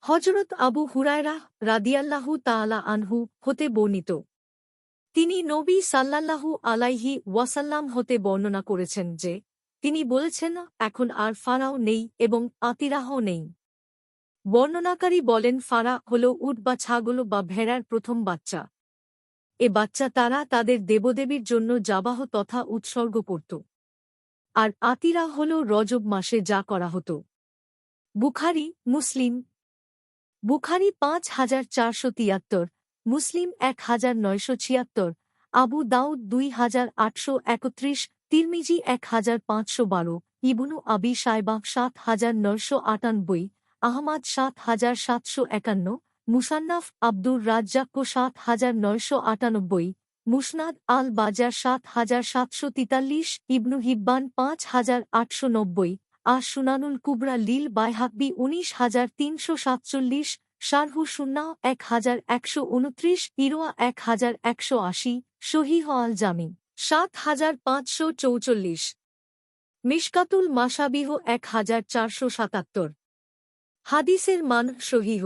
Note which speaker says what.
Speaker 1: হযরত আবু হুরায়রাহ রাদিয়াল্লাহু তাআলা আনহু হতে বর্ণিত। তিনি নবী সাল্লাল্লাহু আলাইহি ওয়াসাল্লাম হতে বর্ণনা করেছেন যে, তিনি বলেছেন, এখন আর ফারাও নেই এবং আতিরাহও নেই। বর্ণনাকারী বলেন, ফারা হল উট বা ছাগল বা ভেড়ার প্রথম বাচ্চা। এ বাচ্চা তারা তাদের দেবদেবীর জন্য জাবাহ তথা উৎসর্গ করত। আর আতিরা হল রজব মাসে যা করা হতো। বুখারী, মুসলিম। বুখারী ৫,৪৭৩, মুসলিম ১,৯৭৬, আবু দাউদ ২,৮৩১, তিরমিজি ১,৫১২, ইবনু আবি শায়বাহ ৭,৯৯৮, আহমাদ ৭,৭৫১, মুসান্নাফ আব্দুর রাজ্জাক ৭,৯৯৮, মুসনাদ আল বাজার ৭,৭৪৩, ইবনু হিব্বান ৫,৮৯০, সুনানুল কুবরা লিল বাইহাকবি ১৯,৩৪৭, শারহু সুন্নাহ ১,১২৯, ইরওয়া ১,১৮০, সহিহ আল জামি ৭,৫৪৪, মিশকাতুল মাসাবিহ ১,৪৭৭। হাদিসের মান সহিহ।